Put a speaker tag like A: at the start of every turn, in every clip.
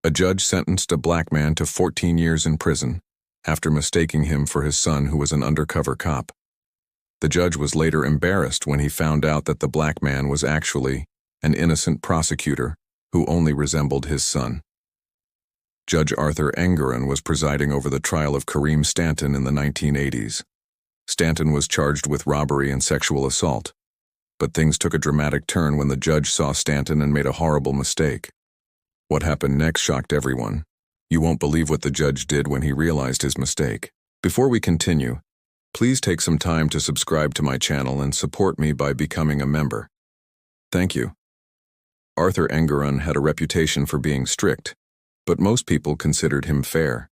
A: A judge sentenced a black man to 14 years in prison after mistaking him for his son, who was an undercover cop. The judge was later embarrassed when he found out that the black man was actually an innocent prosecutor who only resembled his son. Judge Arthur Engeron was presiding over the trial of Kareem Stanton in the 1980s. Stanton was charged with robbery and sexual assault, but things took a dramatic turn when the judge saw Stanton and made a horrible mistake. What happened next shocked everyone. You won't believe what the judge did when he realized his mistake. Before we continue, please take some time to subscribe to my channel and support me by becoming a member. Thank you. Arthur Engeron had a reputation for being strict, but most people considered him fair.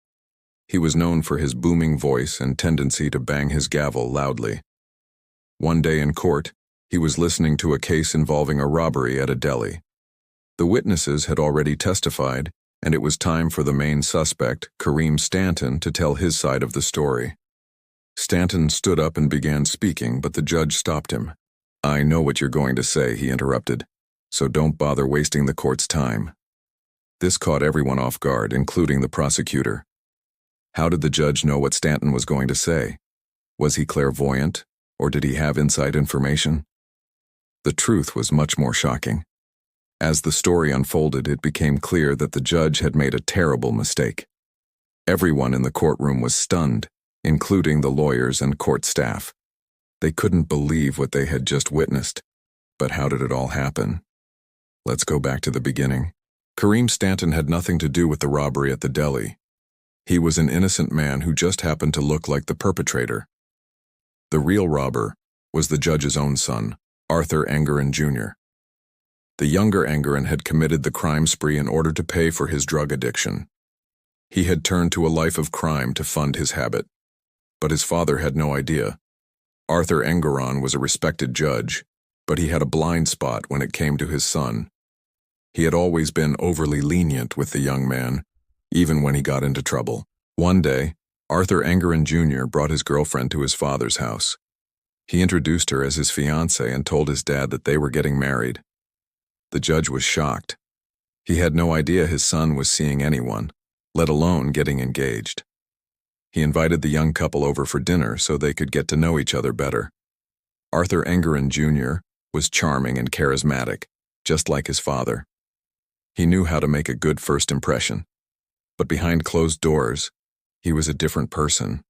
A: He was known for his booming voice and tendency to bang his gavel loudly. One day in court, he was listening to a case involving a robbery at a deli. The witnesses had already testified, and it was time for the main suspect, Kareem Stanton, to tell his side of the story. Stanton stood up and began speaking, but the judge stopped him. "I know what you're going to say," he interrupted, "so don't bother wasting the court's time." This caught everyone off guard, including the prosecutor. How did the judge know what Stanton was going to say? Was he clairvoyant, or did he have inside information? The truth was much more shocking. As the story unfolded, it became clear that the judge had made a terrible mistake. Everyone in the courtroom was stunned, including the lawyers and court staff. They couldn't believe what they had just witnessed. But how did it all happen? Let's go back to the beginning. Kareem Stanton had nothing to do with the robbery at the deli. He was an innocent man who just happened to look like the perpetrator. The real robber was the judge's own son, Arthur Engeron Jr. The younger Engeron had committed the crime spree in order to pay for his drug addiction. He had turned to a life of crime to fund his habit. But his father had no idea. Arthur Engeron was a respected judge, but he had a blind spot when it came to his son. He had always been overly lenient with the young man, even when he got into trouble. One day, Arthur Engeron Jr. brought his girlfriend to his father's house. He introduced her as his fiancée and told his dad that they were getting married. The judge was shocked. He had no idea his son was seeing anyone, let alone getting engaged. He invited the young couple over for dinner so they could get to know each other better. Arthur Engeron Jr. was charming and charismatic, just like his father. He knew how to make a good first impression. But behind closed doors, he was a different person.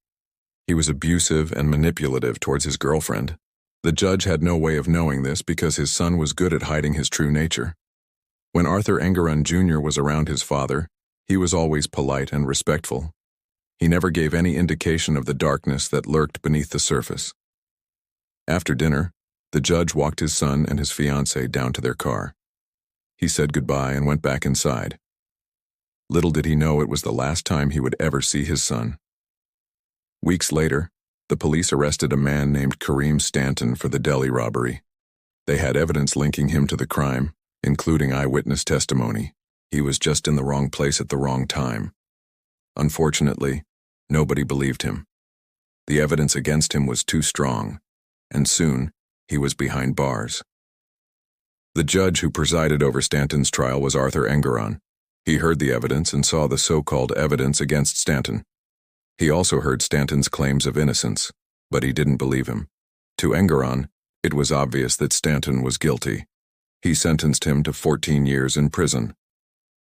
A: He was abusive and manipulative towards his girlfriend. The judge had no way of knowing this because his son was good at hiding his true nature. When Arthur Engeron Jr. was around his father, he was always polite and respectful. He never gave any indication of the darkness that lurked beneath the surface. After dinner, the judge walked his son and his fiancée down to their car. He said goodbye and went back inside. Little did he know it was the last time he would ever see his son. Weeks later, the police arrested a man named Kareem Stanton for the deli robbery. They had evidence linking him to the crime, including eyewitness testimony. He was just in the wrong place at the wrong time. Unfortunately, nobody believed him. The evidence against him was too strong, and soon he was behind bars. The judge who presided over Stanton's trial was Arthur Engeron. He heard the evidence and saw the so-called evidence against Stanton. He also heard Stanton's claims of innocence, but he didn't believe him. To Engeron, it was obvious that Stanton was guilty. He sentenced him to 14 years in prison.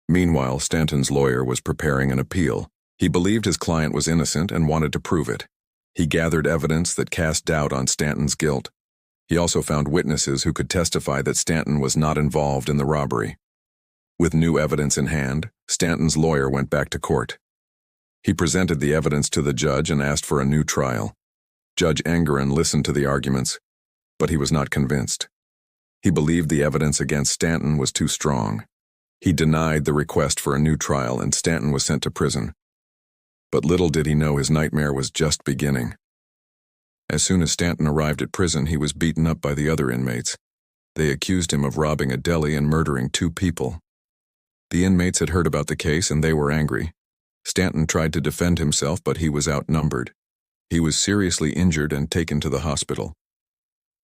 A: Meanwhile, Stanton's lawyer was preparing an appeal. He believed his client was innocent and wanted to prove it. He gathered evidence that cast doubt on Stanton's guilt. He also found witnesses who could testify that Stanton was not involved in the robbery. With new evidence in hand, Stanton's lawyer went back to court. He presented the evidence to the judge and asked for a new trial. Judge Engeron listened to the arguments, but he was not convinced. He believed the evidence against Stanton was too strong. He denied the request for a new trial, and Stanton was sent to prison. But little did he know his nightmare was just beginning. As soon as Stanton arrived at prison, he was beaten up by the other inmates. They accused him of robbing a deli and murdering 2 people. The inmates had heard about the case and they were angry. Stanton tried to defend himself, but he was outnumbered. He was seriously injured and taken to the hospital.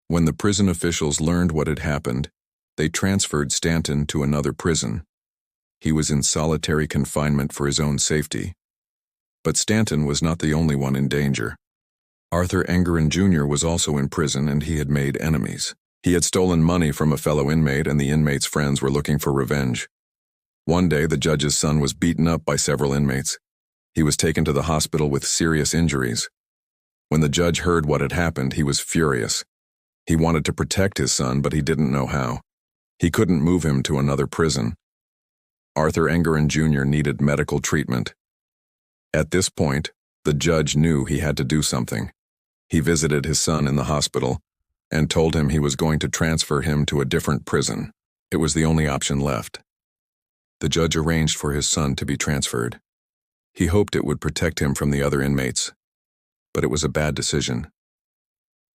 A: When the prison officials learned what had happened, they transferred Stanton to another prison. He was in solitary confinement for his own safety. But Stanton was not the only one in danger. Arthur Engerin Jr. was also in prison, and he had made enemies. He had stolen money from a fellow inmate, and the inmate's friends were looking for revenge. One day, the judge's son was beaten up by several inmates. He was taken to the hospital with serious injuries. When the judge heard what had happened, he was furious. He wanted to protect his son, but he didn't know how. He couldn't move him to another prison. Arthur Engerin Jr. needed medical treatment. At this point, the judge knew he had to do something. He visited his son in the hospital and told him he was going to transfer him to a different prison. It was the only option left. The judge arranged for his son to be transferred. He hoped it would protect him from the other inmates, but it was a bad decision.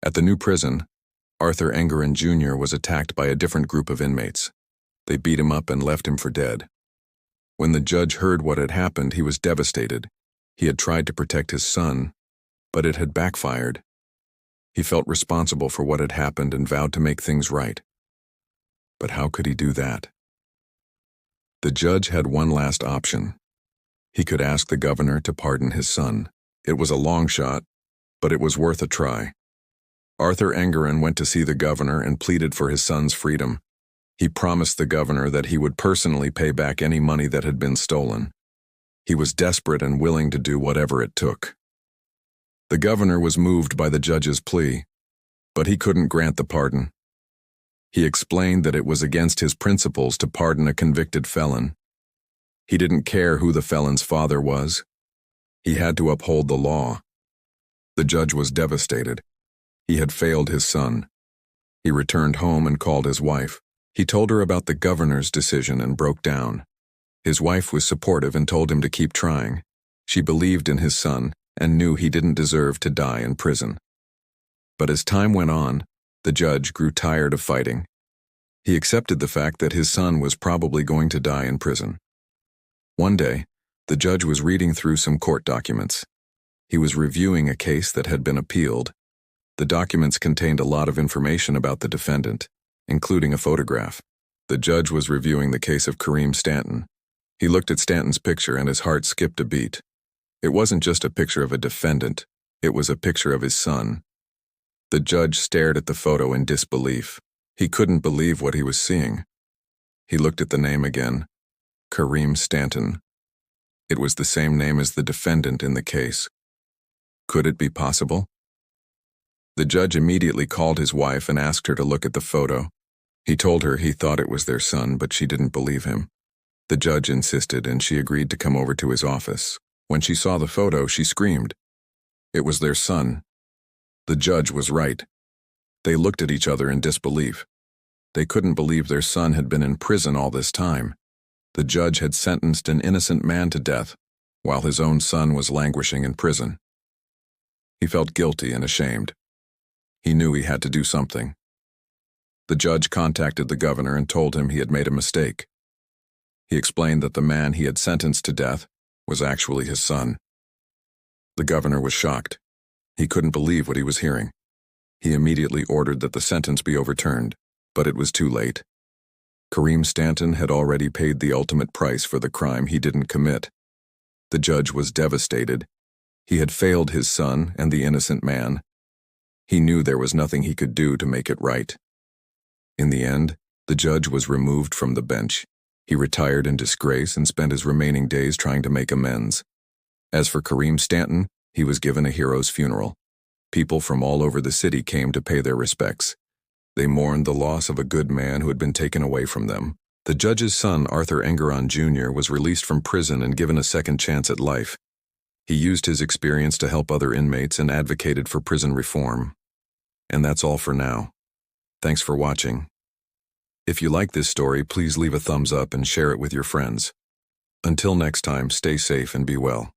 A: At the new prison, Arthur Engerin Jr. was attacked by a different group of inmates. They beat him up and left him for dead. When the judge heard what had happened, he was devastated. He had tried to protect his son, but it had backfired. He felt responsible for what had happened and vowed to make things right. But how could he do that? The judge had one last option. He could ask the governor to pardon his son. It was a long shot, but it was worth a try. Arthur Engerin went to see the governor and pleaded for his son's freedom. He promised the governor that he would personally pay back any money that had been stolen. He was desperate and willing to do whatever it took. The governor was moved by the judge's plea, but he couldn't grant the pardon. He explained that it was against his principles to pardon a convicted felon. He didn't care who the felon's father was. He had to uphold the law. The judge was devastated. He had failed his son. He returned home and called his wife. He told her about the governor's decision and broke down. His wife was supportive and told him to keep trying. She believed in his son and knew he didn't deserve to die in prison. But as time went on, the judge grew tired of fighting. He accepted the fact that his son was probably going to die in prison. One day, the judge was reading through some court documents. He was reviewing a case that had been appealed. The documents contained a lot of information about the defendant, including a photograph. The judge was reviewing the case of Kareem Stanton. He looked at Stanton's picture and his heart skipped a beat. It wasn't just a picture of a defendant, it was a picture of his son. The judge stared at the photo in disbelief. He couldn't believe what he was seeing. He looked at the name again. Kareem Stanton. It was the same name as the defendant in the case. Could it be possible? The judge immediately called his wife and asked her to look at the photo. He told her he thought it was their son, but she didn't believe him. The judge insisted, and she agreed to come over to his office. When she saw the photo, she screamed. It was their son. The judge was right. They looked at each other in disbelief. They couldn't believe their son had been in prison all this time. The judge had sentenced an innocent man to death, while his own son was languishing in prison. He felt guilty and ashamed. He knew he had to do something. The judge contacted the governor and told him he had made a mistake. He explained that the man he had sentenced to death was actually his son. The governor was shocked. He couldn't believe what he was hearing. He immediately ordered that the sentence be overturned, but it was too late. Kareem Stanton had already paid the ultimate price for the crime he didn't commit. The judge was devastated. He had failed his son and the innocent man. He knew there was nothing he could do to make it right. In the end, the judge was removed from the bench. He retired in disgrace and spent his remaining days trying to make amends. As for Kareem Stanton, he was given a hero's funeral. People from all over the city came to pay their respects. They mourned the loss of a good man who had been taken away from them. The judge's son, Arthur Engerin Jr., was released from prison and given a second chance at life. He used his experience to help other inmates and advocated for prison reform. And that's all for now. Thanks for watching. If you like this story, please leave a thumbs up and share it with your friends. Until next time, stay safe and be well.